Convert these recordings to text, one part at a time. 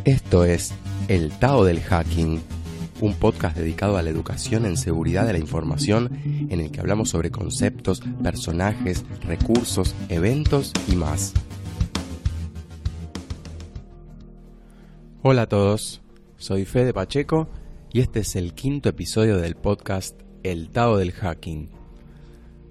Esto es El Tao del Hacking, un podcast dedicado a la educación en seguridad de la información en el que hablamos sobre conceptos, personajes, recursos, eventos y más. Hola a todos, soy Fede Pacheco y este es el quinto episodio del podcast El Tao del Hacking.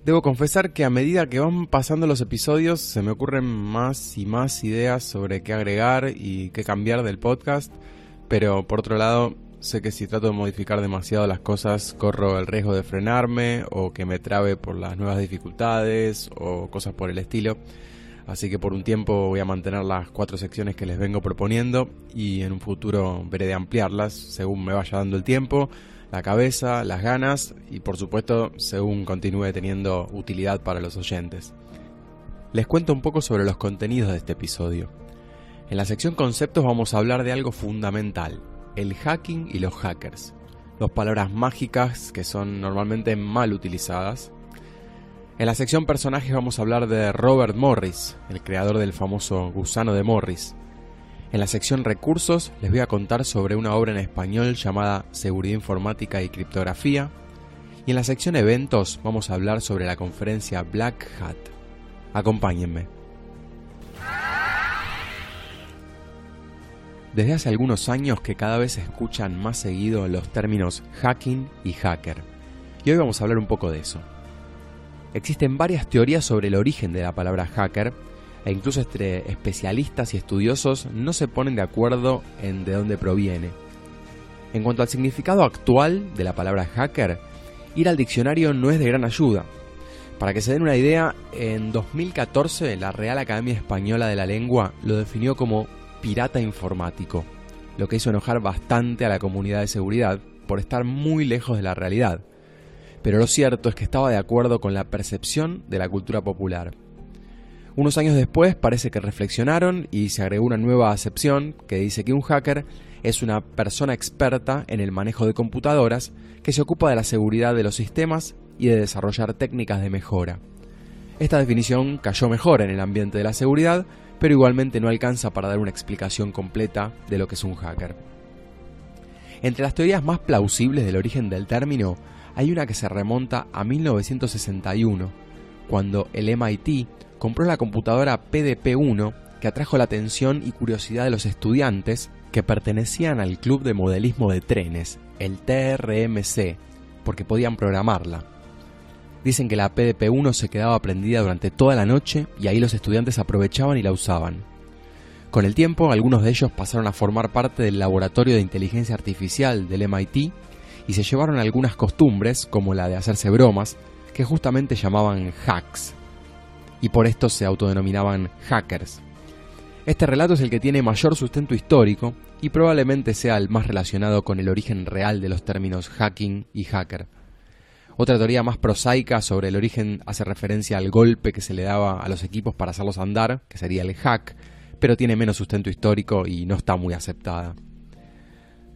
Debo confesar que a medida que van pasando los episodios se me ocurren más y más ideas sobre qué agregar y qué cambiar del podcast, pero por otro lado sé que si trato de modificar demasiado las cosas corro el riesgo de frenarme o que me trabe por las nuevas dificultades o cosas por el estilo. Así que por un tiempo voy a mantener las 4 secciones que les vengo proponiendo y en un futuro veré de ampliarlas según me vaya dando el tiempo, la cabeza, las ganas y por supuesto según continúe teniendo utilidad para los oyentes. Les cuento un poco sobre los contenidos de este episodio. En la sección conceptos vamos a hablar de algo fundamental, el hacking y los hackers, dos palabras mágicas que son normalmente mal utilizadas. En la sección personajes vamos a hablar de Robert Morris, el creador del famoso gusano de Morris. En la sección recursos les voy a contar sobre una obra en español llamada Seguridad Informática y Criptografía. Y en la sección eventos vamos a hablar sobre la conferencia Black Hat. Acompáñenme. Desde hace algunos años que cada vez se escuchan más seguido los términos hacking y hacker. Y hoy vamos a hablar un poco de eso. Existen varias teorías sobre el origen de la palabra hacker, e incluso entre especialistas y estudiosos no se ponen de acuerdo en de dónde proviene. En cuanto al significado actual de la palabra hacker, ir al diccionario no es de gran ayuda. Para que se den una idea, en 2014 la Real Academia Española de la Lengua lo definió como pirata informático, lo que hizo enojar bastante a la comunidad de seguridad por estar muy lejos de la realidad. Pero lo cierto es que estaba de acuerdo con la percepción de la cultura popular. Unos años después parece que reflexionaron y se agregó una nueva acepción que dice que un hacker es una persona experta en el manejo de computadoras que se ocupa de la seguridad de los sistemas y de desarrollar técnicas de mejora. Esta definición cayó mejor en el ambiente de la seguridad, pero igualmente no alcanza para dar una explicación completa de lo que es un hacker. Entre las teorías más plausibles del origen del término, hay una que se remonta a 1961, cuando el MIT compró la computadora PDP-1 que atrajo la atención y curiosidad de los estudiantes que pertenecían al club de modelismo de trenes, el TRMC, porque podían programarla. Dicen que la PDP-1 se quedaba prendida durante toda la noche y ahí los estudiantes aprovechaban y la usaban. Con el tiempo, algunos de ellos pasaron a formar parte del laboratorio de inteligencia artificial del MIT y se llevaron algunas costumbres, como la de hacerse bromas, que justamente llamaban hacks, y por esto se autodenominaban hackers. Este relato es el que tiene mayor sustento histórico y probablemente sea el más relacionado con el origen real de los términos hacking y hacker. Otra teoría más prosaica sobre el origen hace referencia al golpe que se le daba a los equipos para hacerlos andar, que sería el hack, pero tiene menos sustento histórico y no está muy aceptada.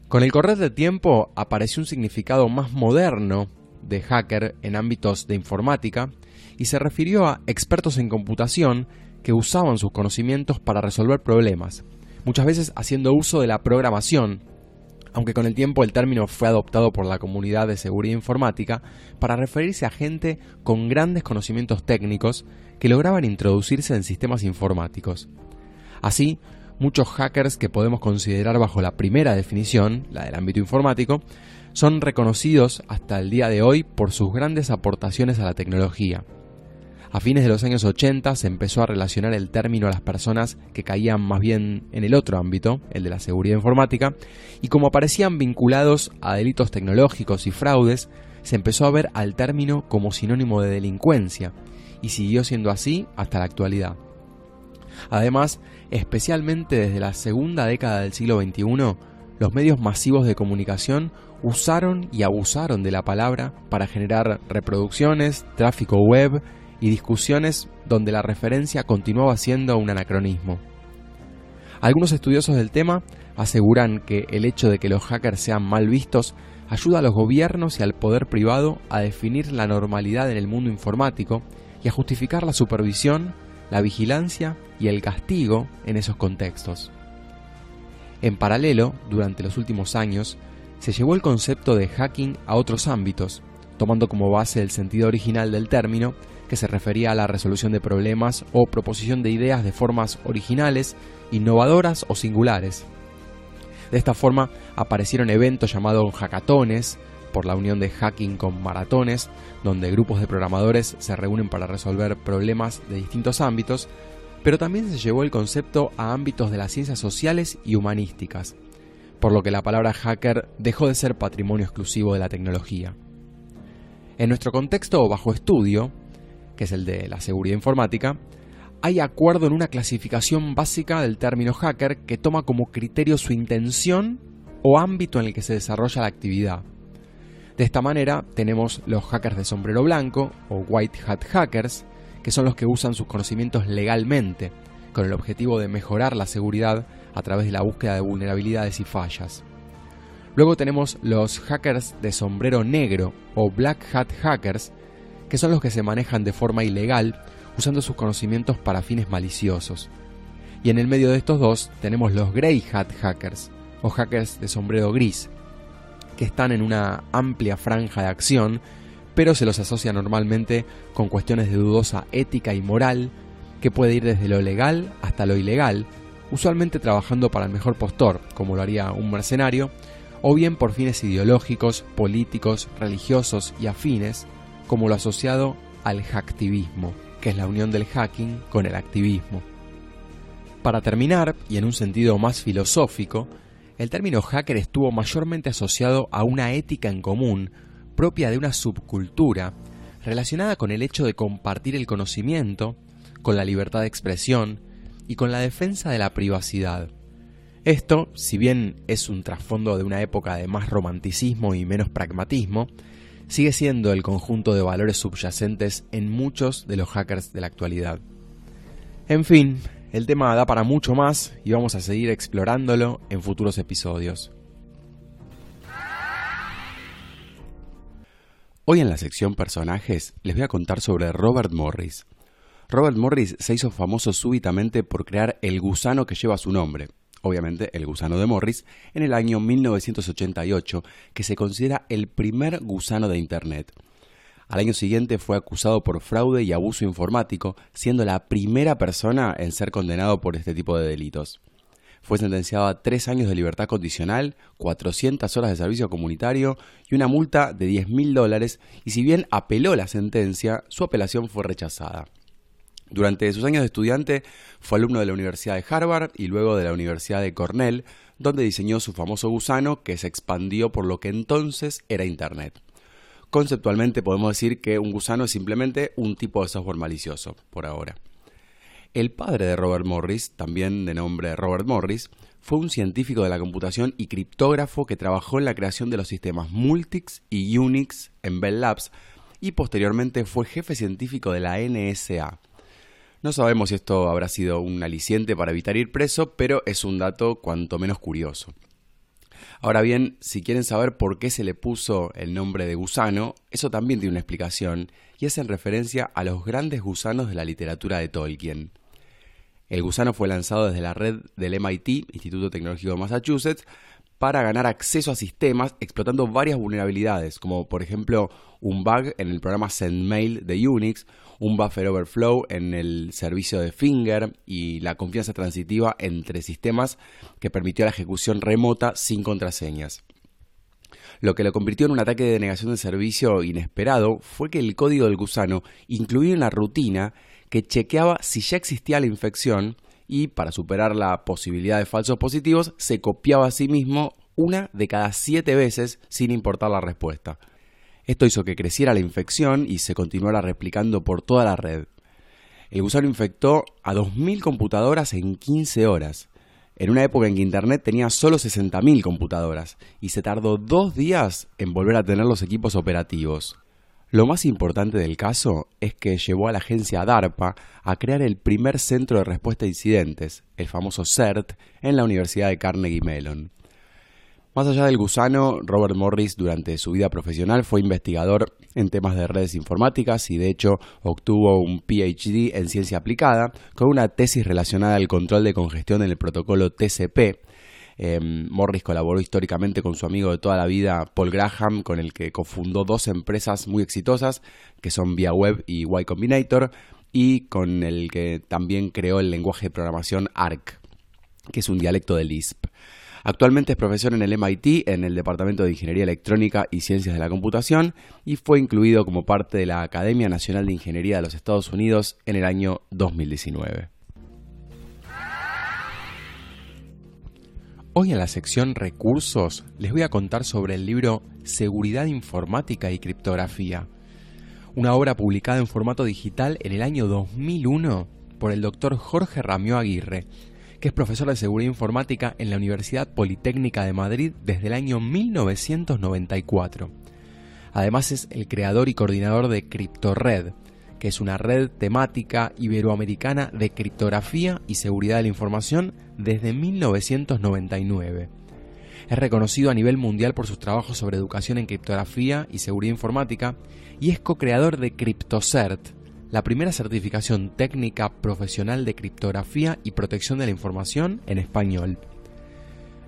Con el correr del tiempo apareció un significado más moderno de hacker en ámbitos de informática y se refirió a expertos en computación que usaban sus conocimientos para resolver problemas, muchas veces haciendo uso de la programación, aunque con el tiempo el término fue adoptado por la comunidad de seguridad informática para referirse a gente con grandes conocimientos técnicos que lograban introducirse en sistemas informáticos. Así, muchos hackers que podemos considerar bajo la primera definición, la del ámbito informático, son reconocidos hasta el día de hoy por sus grandes aportaciones a la tecnología. A fines de los años 80 se empezó a relacionar el término a las personas que caían más bien en el otro ámbito, el de la seguridad informática, y como aparecían vinculados a delitos tecnológicos y fraudes, se empezó a ver al término como sinónimo de delincuencia, y siguió siendo así hasta la actualidad. Además, especialmente desde la segunda década del siglo XXI, los medios masivos de comunicación usaron y abusaron de la palabra para generar reproducciones, tráfico web y discusiones donde la referencia continuaba siendo un anacronismo. Algunos estudiosos del tema aseguran que el hecho de que los hackers sean mal vistos ayuda a los gobiernos y al poder privado a definir la normalidad en el mundo informático y a justificar la supervisión, la vigilancia y el castigo en esos contextos. En paralelo, durante los últimos años, se llevó el concepto de hacking a otros ámbitos, tomando como base el sentido original del término, que se refería a la resolución de problemas o proposición de ideas de formas originales, innovadoras o singulares. De esta forma aparecieron eventos llamados hackatones, por la unión de hacking con maratones, donde grupos de programadores se reúnen para resolver problemas de distintos ámbitos, pero también se llevó el concepto a ámbitos de las ciencias sociales y humanísticas, por lo que la palabra hacker dejó de ser patrimonio exclusivo de la tecnología. En nuestro contexto bajo estudio, que es el de la seguridad informática, hay acuerdo en una clasificación básica del término hacker que toma como criterio su intención o ámbito en el que se desarrolla la actividad. De esta manera tenemos los hackers de sombrero blanco o white hat hackers, que son los que usan sus conocimientos legalmente, con el objetivo de mejorar la seguridad a través de la búsqueda de vulnerabilidades y fallas. Luego tenemos los hackers de sombrero negro o black hat hackers, que son los que se manejan de forma ilegal usando sus conocimientos para fines maliciosos. Y en el medio de estos dos tenemos los grey hat hackers o hackers de sombrero gris, que están en una amplia franja de acción, pero se los asocia normalmente con cuestiones de dudosa ética y moral, que puede ir desde lo legal hasta lo ilegal, usualmente trabajando para el mejor postor, como lo haría un mercenario, o bien por fines ideológicos, políticos, religiosos y afines, como lo asociado al hacktivismo, que es la unión del hacking con el activismo. Para terminar, y en un sentido más filosófico, el término hacker estuvo mayormente asociado a una ética en común, propia de una subcultura, relacionada con el hecho de compartir el conocimiento, con la libertad de expresión y con la defensa de la privacidad. Esto, si bien es un trasfondo de una época de más romanticismo y menos pragmatismo, sigue siendo el conjunto de valores subyacentes en muchos de los hackers de la actualidad. En fin, el tema da para mucho más y vamos a seguir explorándolo en futuros episodios. Hoy en la sección personajes les voy a contar sobre Robert Morris. Robert Morris se hizo famoso súbitamente por crear el gusano que lleva su nombre, obviamente el gusano de Morris, en el año 1988, que se considera el primer gusano de Internet. Al año siguiente fue acusado por fraude y abuso informático, siendo la primera persona en ser condenado por este tipo de delitos. Fue sentenciado a 3 años de libertad condicional, 400 horas de servicio comunitario y una multa de $10.000, y si bien apeló la sentencia, su apelación fue rechazada. Durante sus años de estudiante fue alumno de la Universidad de Harvard y luego de la Universidad de Cornell, donde diseñó su famoso gusano que se expandió por lo que entonces era Internet. Conceptualmente podemos decir que un gusano es simplemente un tipo de software malicioso, por ahora. El padre de Robert Morris, también de nombre Robert Morris, fue un científico de la computación y criptógrafo que trabajó en la creación de los sistemas Multics y Unix en Bell Labs y posteriormente fue jefe científico de la NSA. No sabemos si esto habrá sido un aliciente para evitar ir preso, pero es un dato cuanto menos curioso. Ahora bien, si quieren saber por qué se le puso el nombre de gusano, eso también tiene una explicación, y es en referencia a los grandes gusanos de la literatura de Tolkien. El gusano fue lanzado desde la red del MIT, Instituto Tecnológico de Massachusetts, para ganar acceso a sistemas explotando varias vulnerabilidades, como por ejemplo un bug en el programa SendMail de Unix, un buffer overflow en el servicio de Finger y la confianza transitiva entre sistemas que permitió la ejecución remota sin contraseñas. Lo que lo convirtió en un ataque de denegación de servicio inesperado fue que el código del gusano incluía una rutina que chequeaba si ya existía la infección y, para superar la posibilidad de falsos positivos, se copiaba a sí mismo una de cada 7 veces sin importar la respuesta. Esto hizo que creciera la infección y se continuara replicando por toda la red. El gusano infectó a 2.000 computadoras en 15 horas, en una época en que Internet tenía solo 60.000 computadoras, y se tardó 2 días en volver a tener los equipos operativos. Lo más importante del caso es que llevó a la agencia DARPA a crear el primer centro de respuesta a incidentes, el famoso CERT, en la Universidad de Carnegie Mellon. Más allá del gusano, Robert Morris durante su vida profesional fue investigador en temas de redes informáticas y de hecho obtuvo un PhD en ciencia aplicada con una tesis relacionada al control de congestión en el protocolo TCP, Morris colaboró históricamente con su amigo de toda la vida, Paul Graham, con el que cofundó 2 empresas muy exitosas, que son ViaWeb y Y Combinator, y con el que también creó el lenguaje de programación ARC, que es un dialecto del Lisp. Actualmente es profesor en el MIT, en el Departamento de Ingeniería Electrónica y Ciencias de la Computación, y fue incluido como parte de la Academia Nacional de Ingeniería de los Estados Unidos en el año 2019. Hoy en la sección Recursos les voy a contar sobre el libro Seguridad Informática y Criptografía, una obra publicada en formato digital en el año 2001 por el doctor Jorge Ramió Aguirre, que es profesor de Seguridad Informática en la Universidad Politécnica de Madrid desde el año 1994. Además es el creador y coordinador de CryptoRed, que es una red temática iberoamericana de criptografía y seguridad de la información desde 1999. Es reconocido a nivel mundial por sus trabajos sobre educación en criptografía y seguridad informática y es co-creador de CryptoCert, la primera certificación técnica profesional de criptografía y protección de la información en español.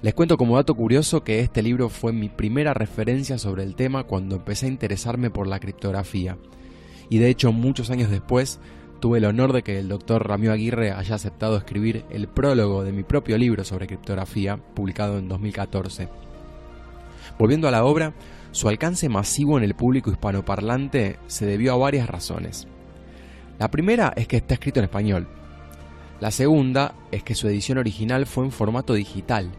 Les cuento como dato curioso que este libro fue mi primera referencia sobre el tema cuando empecé a interesarme por la criptografía. Y de hecho, muchos años después, tuve el honor de que el doctor Ramió Aguirre haya aceptado escribir el prólogo de mi propio libro sobre criptografía, publicado en 2014. Volviendo a la obra, su alcance masivo en el público hispanoparlante se debió a varias razones. La primera es que está escrito en español. La segunda es que su edición original fue en formato digital.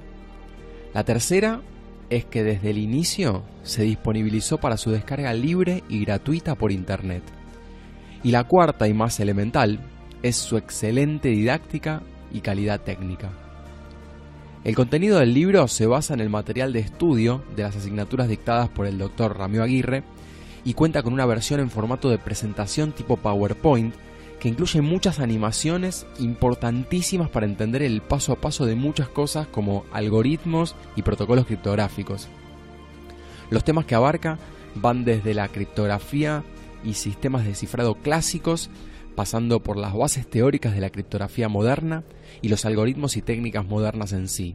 La tercera es que desde el inicio se disponibilizó para su descarga libre y gratuita por internet. Y la cuarta y más elemental es su excelente didáctica y calidad técnica. El contenido del libro se basa en el material de estudio de las asignaturas dictadas por el Dr. Ramió Aguirre y cuenta con una versión en formato de presentación tipo PowerPoint que incluye muchas animaciones importantísimas para entender el paso a paso de muchas cosas como algoritmos y protocolos criptográficos. Los temas que abarca van desde la criptografía y sistemas de cifrado clásicos, pasando por las bases teóricas de la criptografía moderna y los algoritmos y técnicas modernas en sí.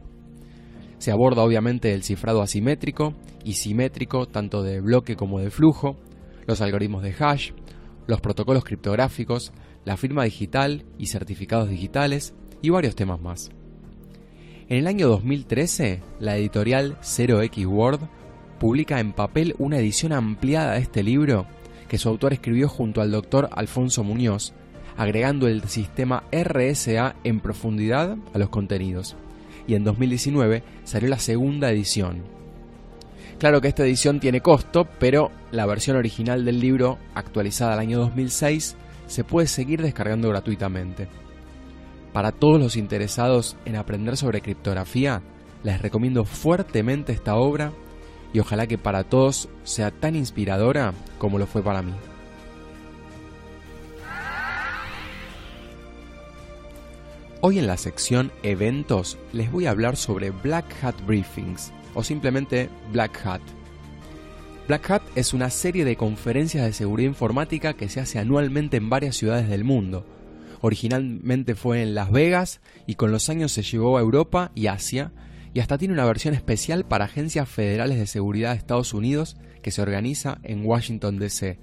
Se aborda obviamente el cifrado asimétrico y simétrico tanto de bloque como de flujo, los algoritmos de hash, los protocolos criptográficos, la firma digital y certificados digitales y varios temas más. En el año 2013, la editorial 0x Word publica en papel una edición ampliada de este libro que su autor escribió junto al doctor Alfonso Muñoz, agregando el sistema RSA en profundidad a los contenidos. Y en 2019 salió la segunda edición. Claro que esta edición tiene costo, pero la versión original del libro, actualizada al año 2006, se puede seguir descargando gratuitamente. Para todos los interesados en aprender sobre criptografía, les recomiendo fuertemente esta obra y ojalá que para todos sea tan inspiradora como lo fue para mí. Hoy en la sección Eventos les voy a hablar sobre Black Hat Briefings, o simplemente Black Hat. Black Hat es una serie de conferencias de seguridad informática que se hace anualmente en varias ciudades del mundo. Originalmente fue en Las Vegas y con los años se llevó a Europa y Asia, y hasta tiene una versión especial para agencias federales de seguridad de Estados Unidos que se organiza en Washington DC.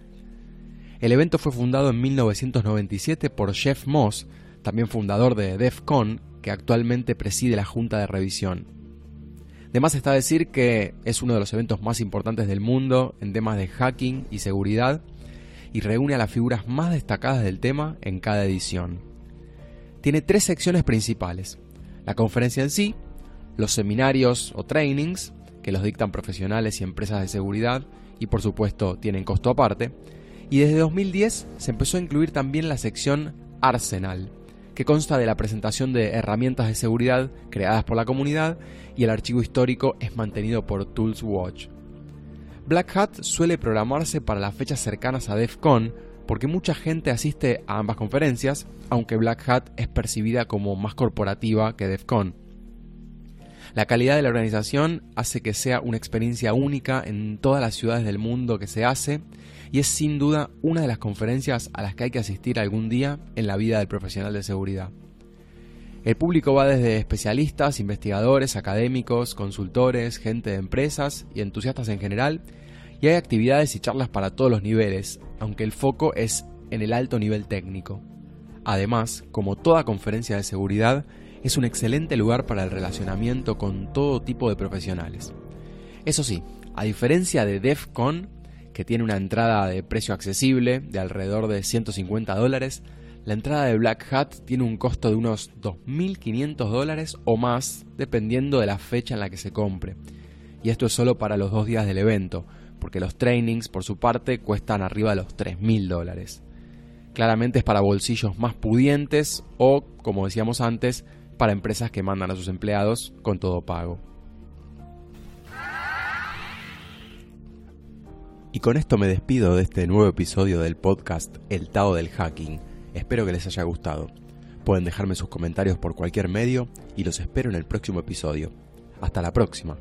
El evento fue fundado en 1997 por Jeff Moss, también fundador de DEF CON, que actualmente preside la Junta de Revisión. De más está decir que es uno de los eventos más importantes del mundo en temas de hacking y seguridad y reúne a las figuras más destacadas del tema en cada edición. Tiene 3 secciones principales: la conferencia en sí, los seminarios o trainings, que los dictan profesionales y empresas de seguridad y por supuesto tienen costo aparte, y desde 2010 se empezó a incluir también la sección Arsenal, que consta de la presentación de herramientas de seguridad creadas por la comunidad y el archivo histórico es mantenido por ToolsWatch. Black Hat suele programarse para las fechas cercanas a DEF CON porque mucha gente asiste a ambas conferencias, aunque Black Hat es percibida como más corporativa que DEF CON. La calidad de la organización hace que sea una experiencia única en todas las ciudades del mundo que se hace y es sin duda una de las conferencias a las que hay que asistir algún día en la vida del profesional de seguridad. El público va desde especialistas, investigadores, académicos, consultores, gente de empresas y entusiastas en general, y hay actividades y charlas para todos los niveles, aunque el foco es en el alto nivel técnico. Además, como toda conferencia de seguridad, es un excelente lugar para el relacionamiento con todo tipo de profesionales. Eso sí, a diferencia de DEF CON, que tiene una entrada de precio accesible de alrededor de $150, la entrada de Black Hat tiene un costo de unos $2.500 o más, dependiendo de la fecha en la que se compre. Y esto es solo para los 2 días del evento, porque los trainings, por su parte, cuestan arriba de los $3.000. Claramente es para bolsillos más pudientes o, como decíamos antes, para empresas que mandan a sus empleados con todo pago. Y con esto me despido de este nuevo episodio del podcast El Tao del Hacking. Espero que les haya gustado. Pueden dejarme sus comentarios por cualquier medio y los espero en el próximo episodio. Hasta la próxima.